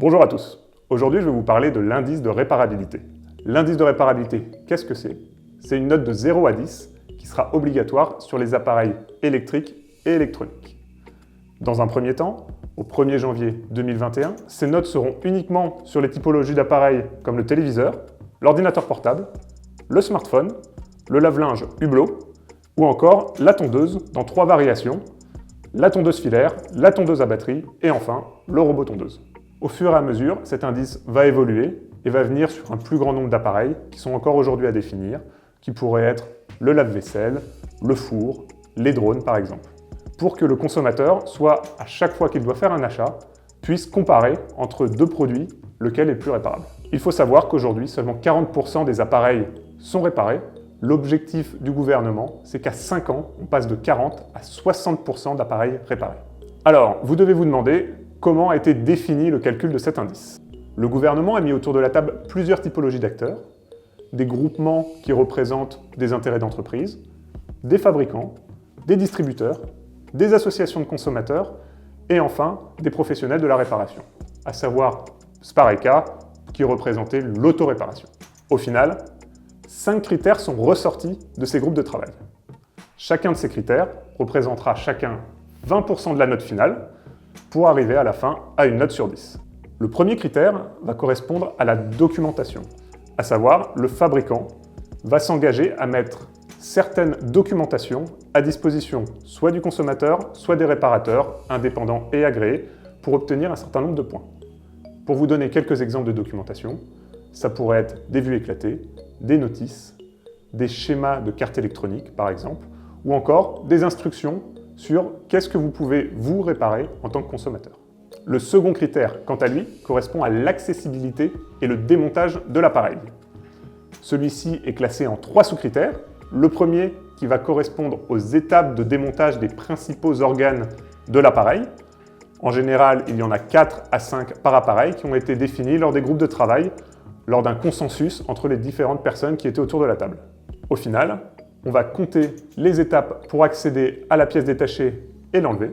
Bonjour à tous. Aujourd'hui, je vais vous parler de l'indice de réparabilité. L'indice de réparabilité, qu'est-ce que c'est? C'est une note de 0 à 10 qui sera obligatoire sur les appareils électriques et électroniques. Dans un premier temps, au 1er janvier 2021, ces notes seront uniquement sur les typologies d'appareils comme le téléviseur, l'ordinateur portable, le smartphone, le lave-linge Hublot ou encore la tondeuse dans 3 variations, la tondeuse filaire, la tondeuse à batterie et enfin le robot tondeuse. Au fur et à mesure, cet indice va évoluer et va venir sur un plus grand nombre d'appareils qui sont encore aujourd'hui à définir, qui pourraient être le lave-vaisselle, le four, les drones par exemple, pour que le consommateur soit, à chaque fois qu'il doit faire un achat, puisse comparer entre deux produits lequel est le plus réparable. Il faut savoir qu'aujourd'hui, seulement 40% des appareils sont réparés. L'objectif du gouvernement, c'est qu'à 5 ans, on passe de 40 à 60% d'appareils réparés. Alors, vous devez vous demander comment a été défini le calcul de cet indice. Le gouvernement a mis autour de la table plusieurs typologies d'acteurs, des groupements qui représentent des intérêts d'entreprise, des fabricants, des distributeurs, des associations de consommateurs et enfin des professionnels de la réparation, à savoir Spareka qui représentait l'autoréparation. Au final, 5 critères sont ressortis de ces groupes de travail. Chacun de ces critères représentera chacun 20% de la note finale pour arriver à la fin à une note sur 10. Le premier critère va correspondre à la documentation, à savoir le fabricant va s'engager à mettre certaines documentations à disposition soit du consommateur, soit des réparateurs indépendants et agréés pour obtenir un certain nombre de points. Pour vous donner quelques exemples de documentation, ça pourrait être des vues éclatées, des notices, des schémas de carte électronique par exemple, ou encore des instructions sur qu'est-ce que vous pouvez vous réparer en tant que consommateur. Le second critère, quant à lui, correspond à l'accessibilité et le démontage de l'appareil. Celui-ci est classé en 3 sous-critères. Le premier qui va correspondre aux étapes de démontage des principaux organes de l'appareil. En général, il y en a 4 à 5 par appareil qui ont été définis lors des groupes de travail, lors d'un consensus entre les différentes personnes qui étaient autour de la table. Au final, on va compter les étapes pour accéder à la pièce détachée et l'enlever.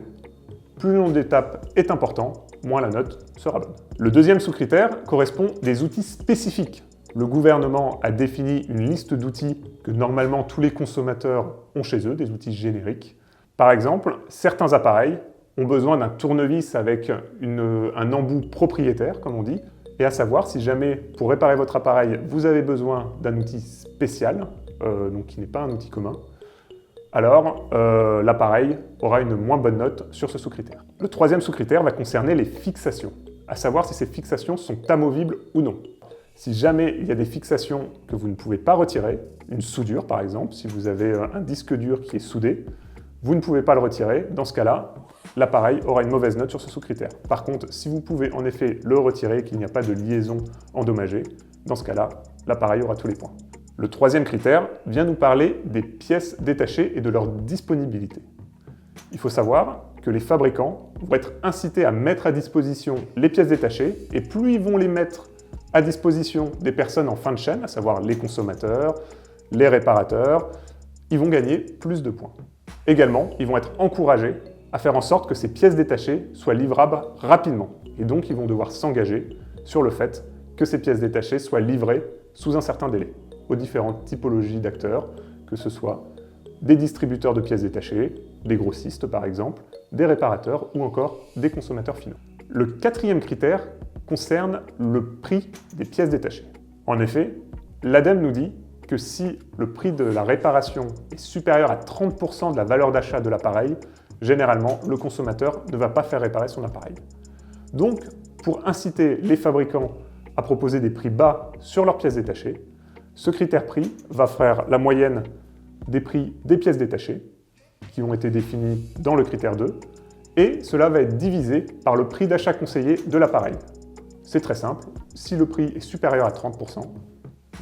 Plus le nombre d'étapes est important, moins la note sera bonne. Le deuxième sous-critère correspond des outils spécifiques. Le gouvernement a défini une liste d'outils que normalement tous les consommateurs ont chez eux, des outils génériques. Par exemple, certains appareils ont besoin d'un tournevis avec un embout propriétaire, comme on dit, et à savoir si jamais pour réparer votre appareil, vous avez besoin d'un outil spécial, donc qui n'est pas un outil commun, alors l'appareil aura une moins bonne note sur ce sous-critère. Le troisième sous-critère va concerner les fixations, à savoir si ces fixations sont amovibles ou non. Si jamais il y a des fixations que vous ne pouvez pas retirer, une soudure par exemple, si vous avez un disque dur qui est soudé, vous ne pouvez pas le retirer, dans ce cas-là, l'appareil aura une mauvaise note sur ce sous-critère. Par contre, si vous pouvez en effet le retirer, qu'il n'y a pas de liaison endommagée, dans ce cas-là, l'appareil aura tous les points. Le troisième critère vient nous parler des pièces détachées et de leur disponibilité. Il faut savoir que les fabricants vont être incités à mettre à disposition les pièces détachées et plus ils vont les mettre à disposition des personnes en fin de chaîne, à savoir les consommateurs, les réparateurs, ils vont gagner plus de points. Également, ils vont être encouragés à faire en sorte que ces pièces détachées soient livrables rapidement. Et donc, ils vont devoir s'engager sur le fait que ces pièces détachées soient livrées sous un certain délai aux différentes typologies d'acteurs, que ce soit des distributeurs de pièces détachées, des grossistes par exemple, des réparateurs ou encore des consommateurs finaux. Le quatrième critère concerne le prix des pièces détachées. En effet, l'ADEME nous dit que si le prix de la réparation est supérieur à 30% de la valeur d'achat de l'appareil, généralement, le consommateur ne va pas faire réparer son appareil. Donc, pour inciter les fabricants à proposer des prix bas sur leurs pièces détachées, ce critère prix va faire la moyenne des prix des pièces détachées, qui ont été définis dans le critère 2, et cela va être divisé par le prix d'achat conseillé de l'appareil. C'est très simple, si le prix est supérieur à 30%,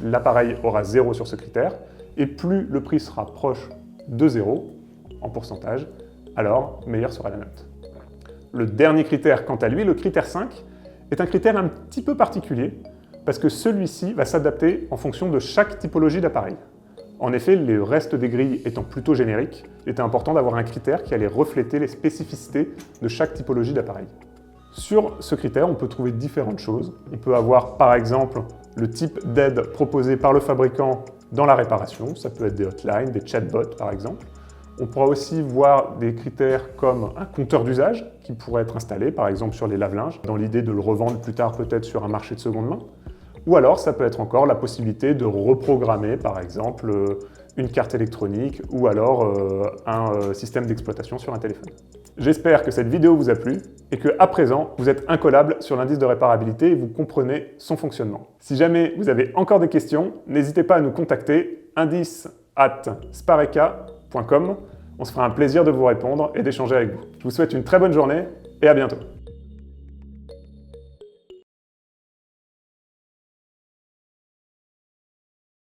l'appareil aura 0 sur ce critère, et plus le prix sera proche de 0 en pourcentage, alors meilleure sera la note. Le dernier critère, quant à lui, le critère 5, est un critère un petit peu particulier, parce que celui-ci va s'adapter en fonction de chaque typologie d'appareil. En effet, le reste des grilles étant plutôt génériques, il était important d'avoir un critère qui allait refléter les spécificités de chaque typologie d'appareil. Sur ce critère, on peut trouver différentes choses. On peut avoir par exemple le type d'aide proposé par le fabricant dans la réparation. Ça peut être des hotlines, des chatbots par exemple. On pourra aussi voir des critères comme un compteur d'usage qui pourrait être installé par exemple sur les lave-linges, dans l'idée de le revendre plus tard peut-être sur un marché de seconde main. Ou alors ça peut être encore la possibilité de reprogrammer par exemple une carte électronique ou alors un système d'exploitation sur un téléphone. J'espère que cette vidéo vous a plu et qu'à présent, vous êtes incollable sur l'indice de réparabilité et vous comprenez son fonctionnement. Si jamais vous avez encore des questions, n'hésitez pas à nous contacter indice@spareka.com. On se fera un plaisir de vous répondre et d'échanger avec vous. Je vous souhaite une très bonne journée et à bientôt.